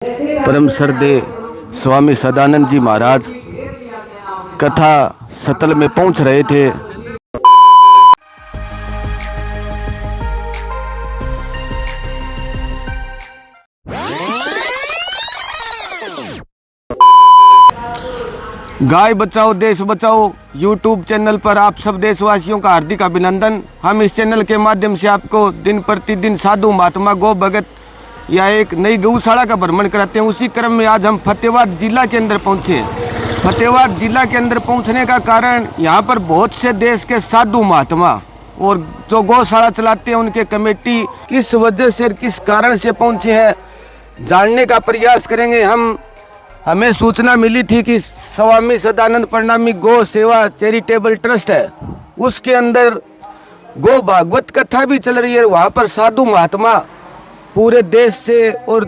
परम श्रद्धेय स्वामी सदानंद जी महाराज कथा सतल में पहुंच रहे थे। गाय बचाओ देश बचाओ यूट्यूब चैनल पर आप सब देशवासियों का हार्दिक अभिनंदन। हम इस चैनल के माध्यम से आपको दिन प्रतिदिन साधु महात्मा गौ भगत या एक नई गौशाला का भ्रमण कराते हैं। उसी क्रम में आज हम फतेहाबाद जिला के अंदर पहुंचे। फतेहाबाद जिला के अंदर पहुंचने का कारण यहाँ पर बहुत से देश के साधु महात्मा और जो गौशाला चलाते हैं उनके कमेटी किस वजह से किस कारण से पहुंचे हैं जानने का प्रयास करेंगे। हमें सूचना मिली थी कि स्वामी सदानंद प्रणामी गौ सेवा चैरिटेबल ट्रस्ट है, उसके अंदर गौ भागवत कथा भी चल रही है। वहाँ पर साधु महात्मा पूरे देश से और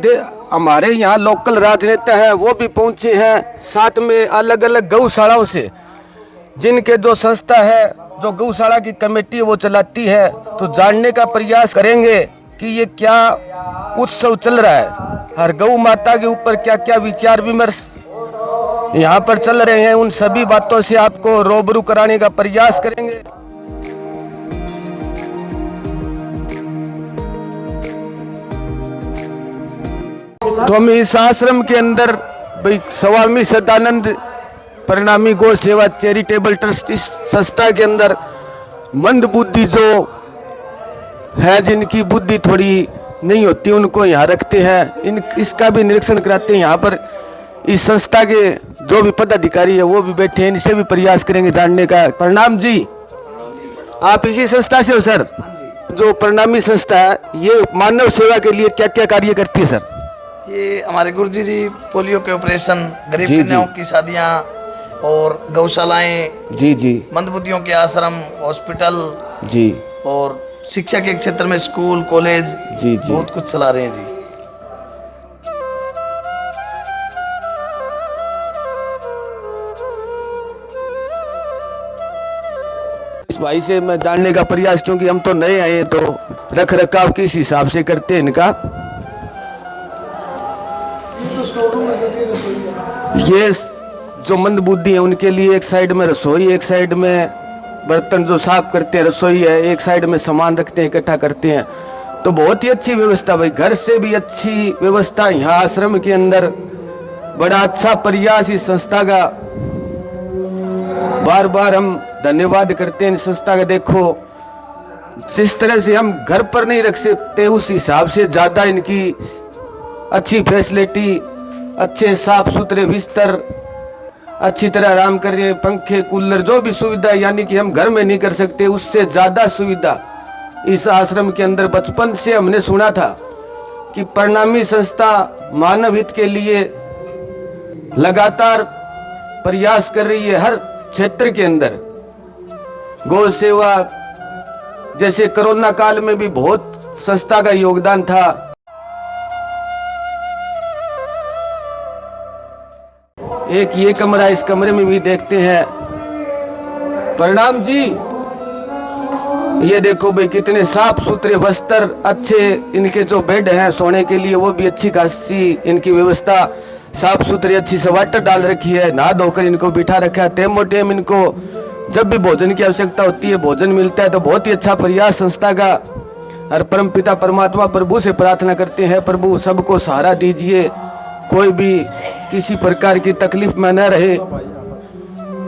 हमारे यहाँ लोकल राजनेता हैं वो भी पहुँचे हैं, साथ में अलग अलग गौशालाओं से जिनके जो संस्था है जो गौशाला की कमेटी है वो चलाती है। तो जानने का प्रयास करेंगे कि ये क्या उत्सव चल रहा है, हर गौ माता के ऊपर क्या क्या विचार विमर्श यहाँ पर चल रहे हैं। उन सभी बातों से आपको रूबरू कराने का प्रयास करेंगे। तो हम इस आश्रम के अंदर भाई स्वामी सदानंद प्रणामी गौ सेवा चैरिटेबल ट्रस्ट इस संस्था के अंदर मंद बुद्धि जो है, जिनकी बुद्धि थोड़ी नहीं होती, उनको यहाँ रखते हैं। इसका भी निरीक्षण कराते हैं। यहाँ पर इस संस्था के जो भी पदाधिकारी है वो भी बैठे हैं, इनसे भी प्रयास करेंगे जानने का। प्रणाम जी, आप इसी संस्था से हो सर? जो प्रणामी संस्था है ये मानव सेवा के लिए क्या क्या कार्य करती है सर? ये हमारे गुरुजी जी पोलियो के ऑपरेशन, गरीब कन्याओं की शादियाँ और गौशालाएं जी मंदबुद्धियों के आश्रम, हॉस्पिटल जी और शिक्षा के क्षेत्र में स्कूल कॉलेज जी बहुत कुछ चला रहे हैं जी। इस भाई से मैं जानने का प्रयास, क्योंकि हम तो नए आए हैं, तो रख रखाव किस हिसाब से करते हैं इनका। ये जो मंद बुद्धि है उनके लिए एक साइड में रसोई, एक साइड में बर्तन जो साफ करते हैं रसोई है, एक साइड में सामान रखते हैं इकट्ठा करते हैं। तो बहुत ही अच्छी व्यवस्था भाई, घर से भी अच्छी व्यवस्था यहाँ आश्रम के अंदर। बड़ा अच्छा प्रयास इस संस्था का, बार बार हम धन्यवाद करते हैं इस संस्था का। देखो जिस तरह से हम घर पर नहीं रख सकते उस हिसाब से ज़्यादा इनकी अच्छी फैसिलिटी, अच्छे साफ सुथरे बिस्तर, अच्छी तरह आराम कर रहे हैं, पंखे कूलर जो भी सुविधा यानी कि हम घर में नहीं कर सकते उससे ज़्यादा सुविधा इस आश्रम के अंदर। बचपन से हमने सुना था कि प्रणामी संस्था मानव हित के लिए लगातार प्रयास कर रही है हर क्षेत्र के अंदर। गौ सेवा जैसे कोरोना काल में भी बहुत संस्था का योगदान था। एक ये कमरा, इस कमरे में भी देखते हैं। प्रणाम जी, ये देखो भाई कितने साफ सुथरे वस्त्र, अच्छे इनके जो बेड हैं सोने के लिए वो भी अच्छी खासी इनकी व्यवस्था, साफ सुथरी अच्छी सवाटर डाल रखी है, नहा धोकर इनको बिठा रखा है। टेम टेम इनको जब भी भोजन की आवश्यकता होती है भोजन मिलता है। तो बहुत ही अच्छा प्रयास संस्था का। हर परम पिता परमात्मा प्रभु से प्रार्थना करते हैं, प्रभु सबको सहारा दीजिए, कोई भी किसी प्रकार की तकलीफ में न रहे।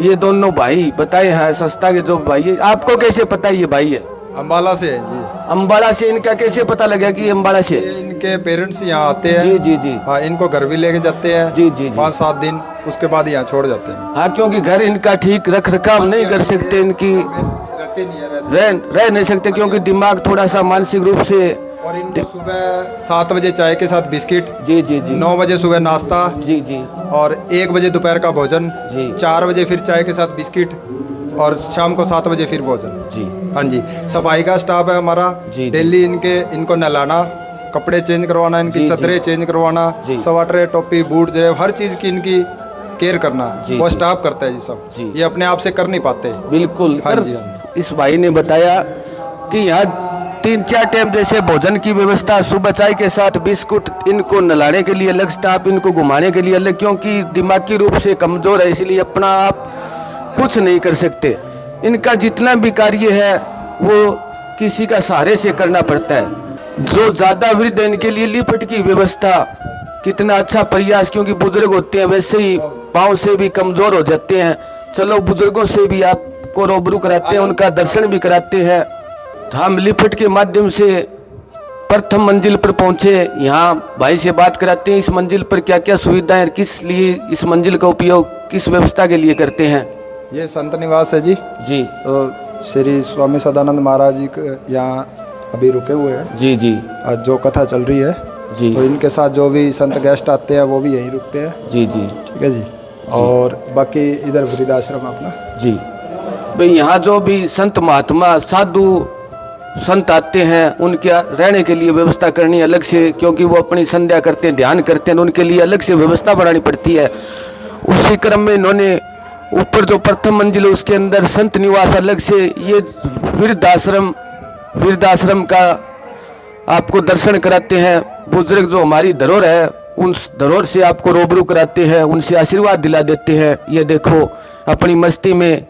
ये दोनों भाई बताए हैं संस्था के जो भाई है। आपको कैसे पता ये भाई है? अम्बाला से है जी। अम्बाला से? इनका कैसे पता लगा कि अम्बाला से? इनके पेरेंट्स यहाँ आते हैं। जी जी जी हाँ, इनको घर भी लेके जाते हैं जी जी 5-7 दिन, उसके बाद यहाँ छोड़ जाते हैं। हाँ, क्योंकि घर इनका ठीक रख रखाव नहीं कर सकते, इनकी रह नहीं सकते क्योंकि दिमाग थोड़ा सा मानसिक रूप से। और इनको सुबह 7 बजे चाय के साथ बिस्किट जी जी जी 9 बजे सुबह नाश्ता जी जी और 1 बजे दोपहर का भोजन जी 4 बजे फिर चाय के साथ बिस्किट और शाम को 7 बजे फिर भोजन जी। हाँ जी, सफाई का स्टाफ है हमारा। जी डेली इनको नहलाना, कपड़े चेंज करवाना, इनकी चदरें चेंज करवाना, सवाटरे टोपी बूट जो हर चीज़ की इनकी केयर करना वो स्टाफ करता है जी सब जी। ये अपने आप से कर नहीं पाते। बिल्कुल। हाँ जी। इस भाई ने बताया कि यहाँ 3-4 टाइम जैसे भोजन की व्यवस्था, सुबह चाय के साथ बिस्कुट, इनको नहलाने के लिए अलग स्टाफ, इनको घुमाने के लिए अलग, क्योंकि दिमागी रूप से कमज़ोर है इसलिए अपना आप कुछ नहीं कर सकते। इनका जितना भी कार्य है वो किसी का सहारे से करना पड़ता है। जो ज़्यादा वृद्ध है इनके लिए लिफ्ट की व्यवस्था, कितना अच्छा प्रयास, क्योंकि बुजुर्ग होते हैं वैसे ही पाँव से भी कमज़ोर हो जाते हैं। चलो बुजुर्गों से भी आपको रूबरू कराते हैं, उनका दर्शन भी कराते हैं। हम लिफ्ट के माध्यम से प्रथम मंजिल पर पहुंचे, यहाँ भाई से बात कराते हैं इस मंजिल पर क्या क्या सुविधाएं, किस लिए इस मंजिल का उपयोग किस व्यवस्था के लिए करते हैं। ये संत निवास है जी। जी। तो श्री स्वामी सदानंद महाराज जी यहाँ अभी रुके हुए हैं जी जी। आज जो कथा चल रही है जी। तो इनके साथ जो भी संत गेस्ट आते हैं वो भी यहीं रुकते हैं। जी जी। ठीक है जी। और बाकी इधर वृद्धाश्रम अपना। जी भाई, यहाँ जो भी संत महात्मा साधु संत आते हैं उनके रहने के लिए व्यवस्था करनी अलग से, क्योंकि वो अपनी संध्या करते हैं, ध्यान करते हैं, तो उनके लिए अलग से व्यवस्था बनानी पड़ती है। उसी क्रम में इन्होंने ऊपर जो प्रथम मंजिल है उसके अंदर संत निवास अलग से, ये वृद्धाश्रम का आपको दर्शन कराते हैं। बुजुर्ग जो हमारी धरोहर है उन धरोहर से आपको रूबरू कराते हैं, उनसे आशीर्वाद दिला देते हैं। ये देखो अपनी मस्ती में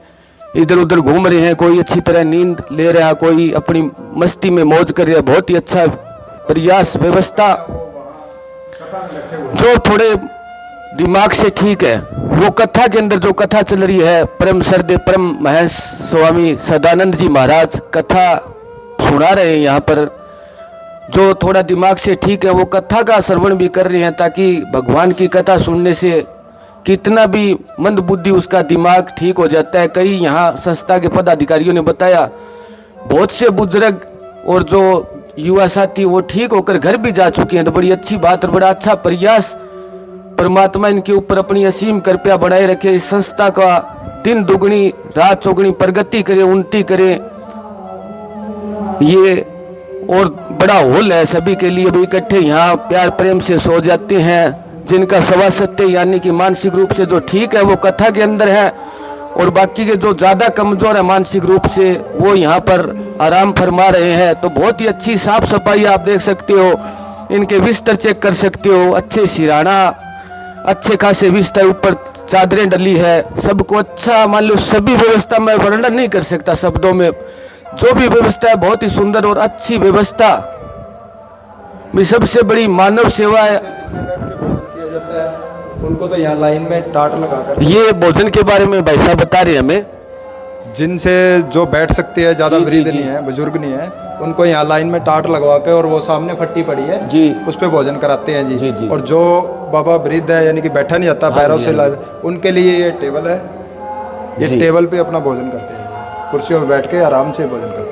इधर उधर घूम रहे हैं, कोई अच्छी तरह नींद ले रहा है, कोई अपनी मस्ती में मौज कर रहा है। बहुत ही अच्छा प्रयास व्यवस्था। जो थोड़े दिमाग से ठीक है वो कथा के अंदर जो कथा चल रही है, परम श्रद्धेय परम महंत स्वामी सदानंद जी महाराज कथा सुना रहे हैं यहाँ पर। जो थोड़ा दिमाग से ठीक है वो कथा का श्रवण भी कर रहे हैं, ताकि भगवान की कथा सुनने से कितना भी मंद बुद्धि उसका दिमाग ठीक हो जाता है। कई यहाँ संस्था के पदाधिकारियों ने बताया बहुत से बुजुर्ग और जो युवा साथी वो ठीक होकर घर भी जा चुके हैं, तो बड़ी अच्छी बात और बड़ा अच्छा प्रयास। परमात्मा इनके ऊपर अपनी असीम कृपा बनाए रखे। इस संस्था का दिन दुगनी रात चौगुनी प्रगति करे, उन्नति करे। ये और बड़ा हॉल है सभी के लिए, भी इकट्ठे यहाँ प्यार प्रेम से सो जाते हैं। जिनका सवासत्य यानी कि मानसिक रूप से जो ठीक है वो कथा के अंदर है, और बाकी के जो ज़्यादा कमज़ोर है मानसिक रूप से वो यहाँ पर आराम फरमा रहे हैं। तो बहुत ही अच्छी साफ सफाई आप देख सकते हो, इनके बिस्तर चेक कर सकते हो, अच्छे सिराना, अच्छे खासे बिस्तर, ऊपर चादरें डली है, सबको अच्छा मान लो। सभी व्यवस्था मैं वर्णन नहीं कर सकता शब्दों में, जो भी व्यवस्था है बहुत ही सुंदर और अच्छी व्यवस्था। सबसे बड़ी मानव सेवा है। उनको तो यहाँ लाइन में टाट लगाकर, ये भोजन के बारे में भाई साहब बता रहे हैं हमें, जिनसे जो बैठ सकते हैं, ज़्यादा वृद्ध नहीं है, बुजुर्ग नहीं है, उनको यहाँ लाइन में टाट लगवा के, और वो सामने फट्टी पड़ी है जी, उस पे भोजन कराते हैं जी। जी, जी। और जो बाबा वृद्ध है यानी कि बैठा नहीं जाता पैरों से, उनके लिए ये टेबल है, ये टेबल पे अपना भोजन करते हैं, कुर्सियों में बैठ के आराम से भोजन करते हैं।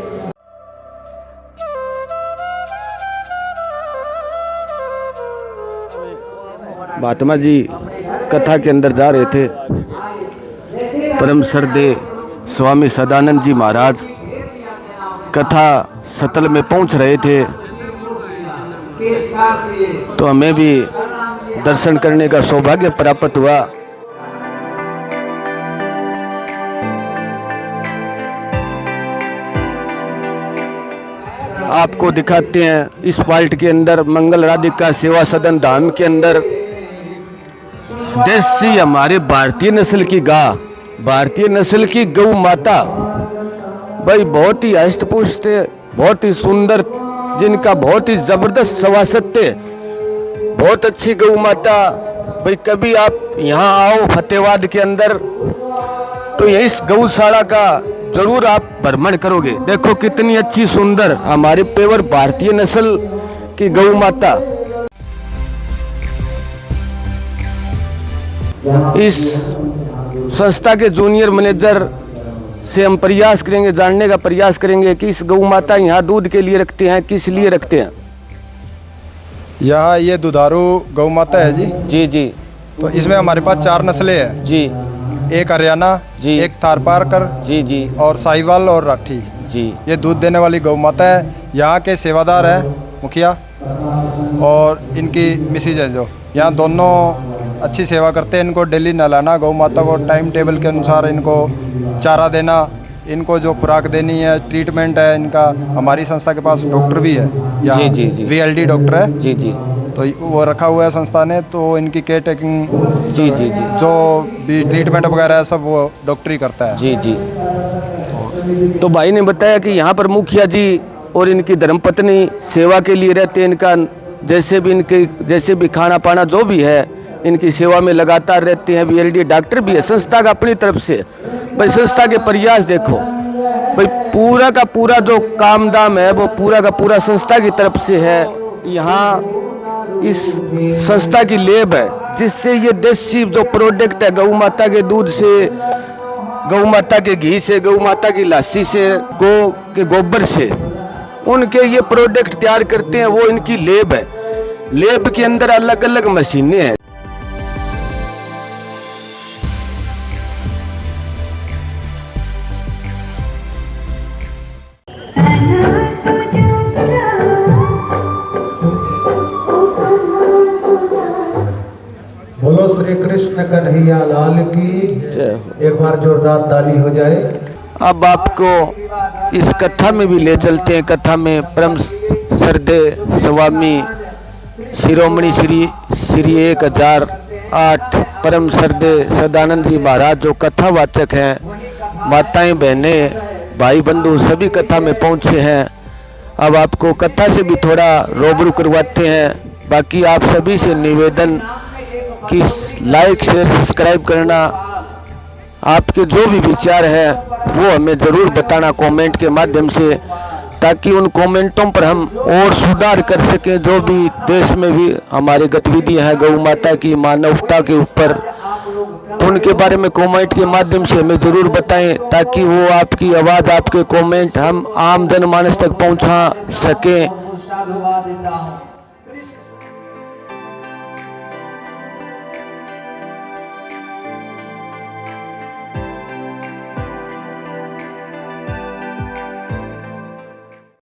महात्मा जी कथा के अंदर जा रहे थे, परम श्रद्धेय स्वामी सदानंद जी महाराज कथा सतल में पहुंच रहे थे, तो हमें भी दर्शन करने का सौभाग्य प्राप्त हुआ। आपको दिखाते हैं इस पार्ट के अंदर मंगल राधिका सेवा सदन धाम के अंदर देसी हमारे भारतीय नस्ल की गाय, भारतीय नस्ल की गौ माता, भाई बहुत ही हष्ट पुष्ट, बहुत ही सुंदर, जिनका बहुत ही जबरदस्त सवासत्य, बहुत अच्छी गौ माता। भाई कभी आप यहाँ आओ फतेहाबाद के अंदर तो ये इस गौशाला का जरूर आप भ्रमण करोगे। देखो कितनी अच्छी सुंदर हमारे पेवर भारतीय नस्ल की गौ माता। इस संस्था के जूनियर मैनेजर से हम प्रयास करेंगे, जानने का प्रयास करेंगे कि इस गौ माता यहाँ दूध के लिए रखते हैं, किस लिए रखते हैं। यहाँ ये दुधारू गौ माता है जी। जी जी। तो इसमें हमारे पास 4 नस्लें हैं जी। एक हरियाणा जी, एक थारपारकर जी जी, और साहिवाल और राठी जी। ये दूध देने वाली गौ माता है। यहाँ के सेवादार है मुखिया और इनकी मिसेज है, जो यहाँ दोनों अच्छी सेवा करते हैं। इनको डेली नहलाना, गौ माता को टाइम टेबल के अनुसार इनको चारा देना, इनको जो खुराक देनी है, ट्रीटमेंट है इनका, हमारी संस्था के पास डॉक्टर भी है यहाँ, जी, जी। VLD डॉक्टर है जी जी तो वो रखा हुआ है संस्था ने, तो इनकी केयर टेकिंग जी जी जी जो भी ट्रीटमेंट वगैरह है सब वो डॉक्टर ही करता है। जी जी। तो भाई ने बताया कि यहाँ पर मुखिया जी और इनकी धर्मपत्नी सेवा के लिए रहते हैं। इनका जैसे भी खाना पाना जो भी है इनकी सेवा में लगातार रहते हैं। VLD डॉक्टर भी है संस्था का अपनी तरफ से। भाई संस्था के प्रयास देखो भाई, पूरा का पूरा जो काम दाम है वो पूरा का पूरा संस्था की तरफ से है। यहाँ इस संस्था की लैब है जिससे ये देसी जो प्रोडक्ट है गौ माता के दूध से, गौ माता के घी से, गौ माता की लस्सी से, गौ के गोबर से उनके ये प्रोडक्ट तैयार करते हैं। वो इनकी लैब है। लैब के अंदर अलग अलग मशीनें हैं। बोलो श्री कृष्ण कन्हैया लाल की। एक बार जोरदार ताली हो जाए। अब आपको इस कथा में भी ले चलते हैं। कथा में परम श्रद्धे स्वामी शिरोमणि श्री 1008 परम श्रद्धे सदानंद जी महाराज जो कथावाचक हैं, माताएं बहनें भाई बंधु सभी कथा में पहुंचे हैं। अब आपको कथा से भी थोड़ा रूबरू करवाते हैं। बाकी आप सभी से निवेदन कि लाइक शेयर सब्सक्राइब करना, आपके जो भी विचार है वो हमें ज़रूर बताना कमेंट के माध्यम से, ताकि उन कमेंटों पर हम और सुधार कर सकें। जो भी देश में भी हमारी गतिविधियां हैं गौ माता की, मानवता के ऊपर, उनके बारे में कमेंट के माध्यम से हमें ज़रूर बताएं, ताकि वो आपकी आवाज़, आपके कमेंट हम आम जनमानस तक पहुंचा सकें।